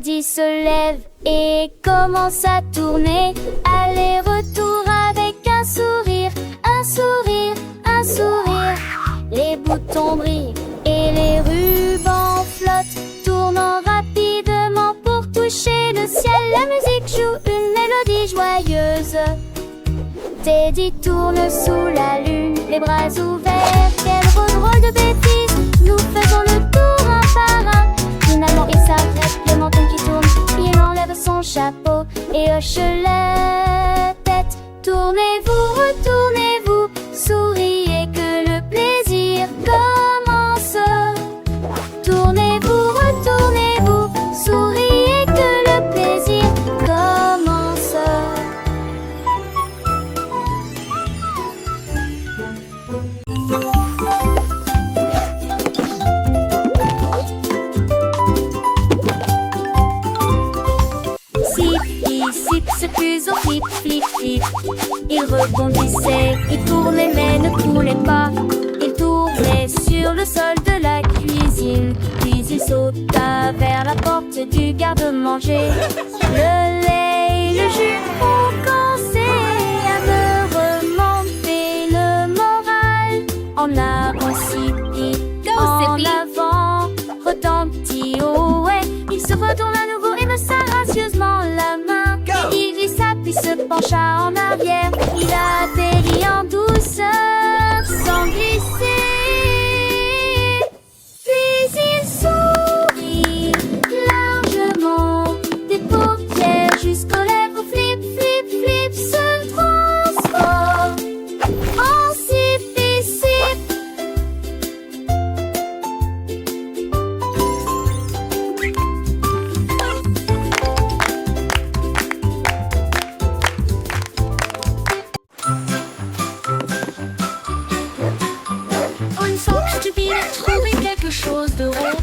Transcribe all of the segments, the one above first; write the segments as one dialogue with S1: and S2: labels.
S1: Teddy se lève et commence à tourner, aller-retour avec un sourire, un sourire, un sourire. Les boutons brillent et les rubans flottent, tournant rapidement pour toucher le ciel. La musique joue une mélodie joyeuse. Teddy tourne sous la lune, les bras ouverts. Quel rôle de bêtises, nous faisons le tour un par un. Finalement il s'arrête, le menton qui tourne, il enlève son chapeau et hoche la tête. Tournez-vous, retournez-vous, souriez que le plaisir commence. Tournez-vous, retournez-vous, souriez que le plaisir commence. C'est plus au flip, flip, flip. Il rebondissait, il tournait mais ne coulait pas. Il tournait sur le sol de la cuisine, puis il sauta vers la porte du garde-manger. Le lait et le jus ont commencé à me remonter le moral. En avant, Sippy, en avant, retentit, oh ouais. Il se retourne à nouveau et me serre gracieusement la main. Il glissa puis se pencha en arrière. Il atterrit en douceur sans glisser. Puis il sourit largement, des paupières jusqu'aux lèvres. Flip, flip, flip se transforme en Sippy, sip. Trouver quelque chose de rond,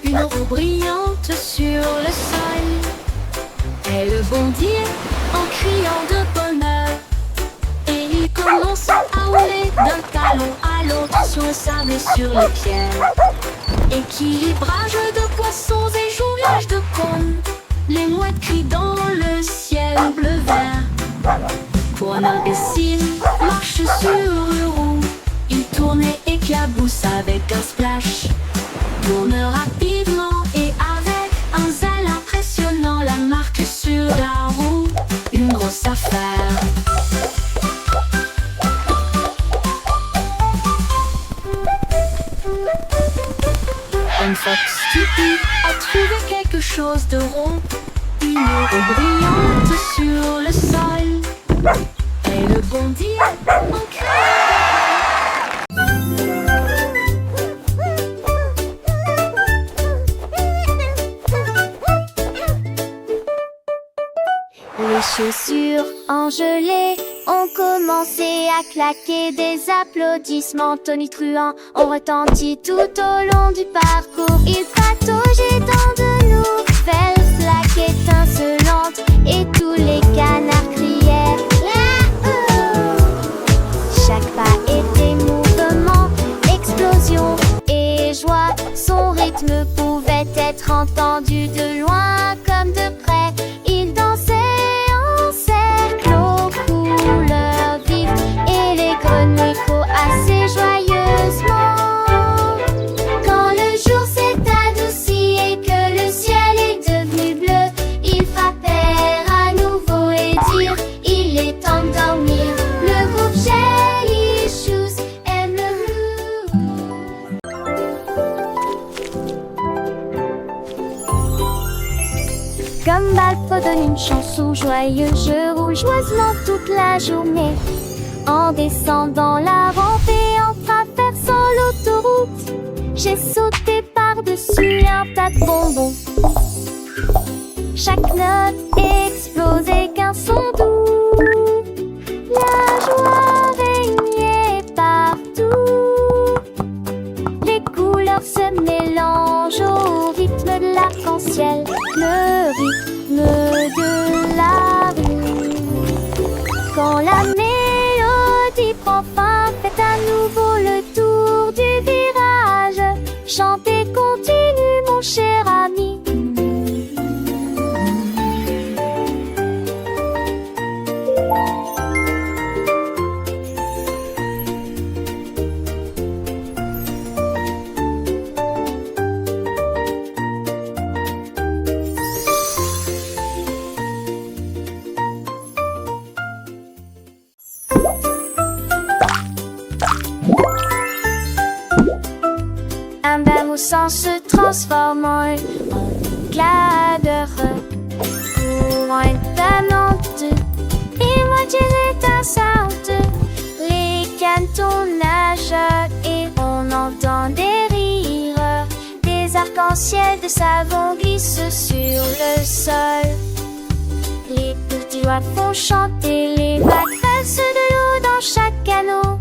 S1: une roue brillante sur le sol. Elle bondit en criant de bonheur, et il commence à rouler d'un talon à l'autre sur le sable et sur les pierres. Équilibrage de poissons et jonglage de cônes, les mouettes crient dans le ciel bleu-vert. Pour un imbécile, marche sur une roue. Il tourne et éclabousse avec un splash. Tourne rapidement et avec un zèle impressionnant. La marque sur la roue, une grosse affaire. Une fois que Sippy a trouvé quelque chose de rond, une roue brillante sur le sol. Elle bondit en criant. Les chaussures engelées ont commencé à claquer. Des applaudissements tonitruants ont retenti tout au long du parcours. Il pataugeait dans de nouvelles flaques étincelantes et tous les canards crièrent Yahoo! Chaque pas était mouvement, explosion et joie. Son rythme pouvait être entendu de loin comme de près. Il dansait couleurs vives et les grenouilles assez joyeusement. Quand le jour s'est adouci et que le ciel est devenu bleu, ils frappèrent à nouveau et dirent il est temps de dormir. Le groupe Jelly Shoes aime le Gumball fredonne une chanson joyeuse. Je roule joyeusement toute la journée, en descendant la rampe et en traversant l'autoroute. J'ai sauté par-dessus un tas de bonbons. Chaque note explosait qu'un son doux. La joie régnait partout. Les couleurs se mélangent au rythme de l'arc-en-ciel. Le rythme de la rue. Quand la mélodie prend fin, faites à nouveau le tour du virage. Chantez continue mon cher ami. sang se transforme en éclat de roc. Courant étonnante et moitié étincelante, les canetons nagent et on entend des rires. Des arcs-en-ciel de savon glissent sur le sol. Les petits doigts font chanter les vagues, versent de l'eau dans chaque canot.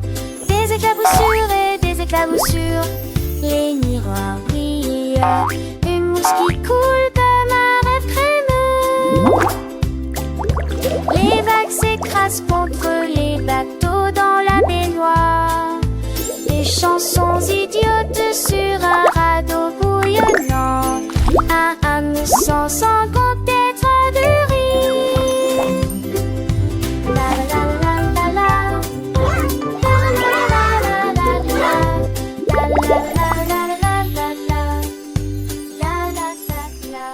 S1: Des éclaboussures et des éclaboussures, les miroirs brillent. Une mousse qui coule comme un rêve crémeux. Les vagues s'écrasent contre les bateaux dans la baignoire. Des chansons idiotes sur un radeau bouillonnant. Un hameçon sans compte être de rire. La la la la la. La la la la la. La la la la la la. La la la la.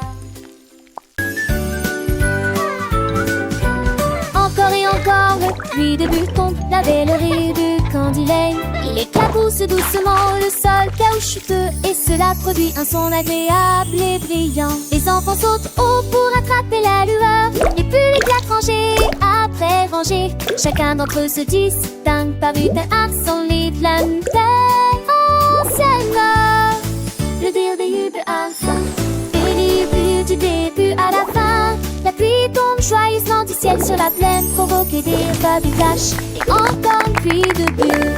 S1: Encore et encore, le pluie de bulles tombe. La belle rire du candilet. Il éclabousse doucement le sol caoutchouteux et cela produit un son agréable et brillant. Les enfants sautent haut pour attraper la lueur. Les bulles éclatent rangées après rangées. Chacun d'entre eux se distingue par une accent les flammes anciennes. Le début de Anfang et les du début à la fin. La pluie tombe joyeusement du ciel sur la plaine, provoquer des fabuleux flashs et encore une pluie de bulles.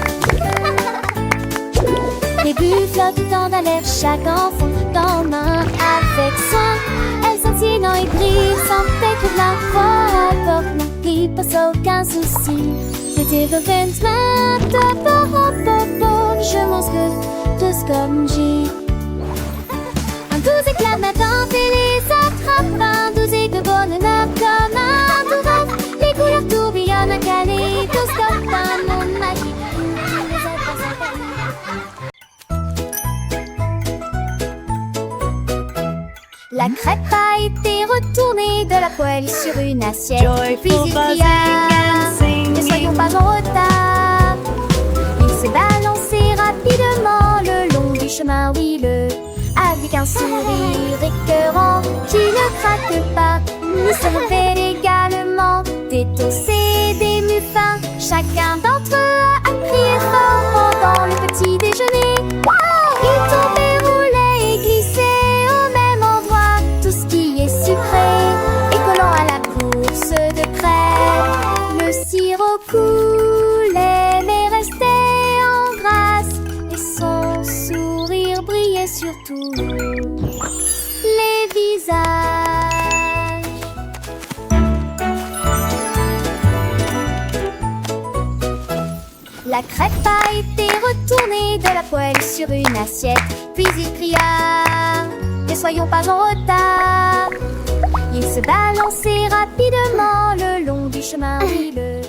S1: Les bulles flottent dans l'air, chaque enfant dans main avec soin. Elles s'entiennent et brillent sans tête la foi. Porte n'oublie pas aucun souci. C'était le vêtement de Poro. Je montre tous comme J. Un douze éclats matin fait les attrape. Un douze et de bonne humeur comme un doux rêve. Les couleurs tourbillonnent, un kaléidoscope, un monde magique. La crêpe a été retournée de la poêle sur une assiette. Puis il cria, ne soyons pas en retard. Il s'est balancé rapidement le long du chemin huileux, avec un sourire écœurant qui ne craque pas. Il se révèle également des tossés, des muffins. Chacun d'entre eux a crié fort pendant le petit déjeuner. Il tombait, roulait et glissait au même endroit. Tout ce qui est sucré et collant à la course de près. Le sirop coulait mais restait en grâce et son sourire brillait sur tous les visages. La crêpe a été retournée de la poêle sur une assiette. Puis il cria, ne soyons pas en retard. Il se balançait rapidement le long du chemin huileux,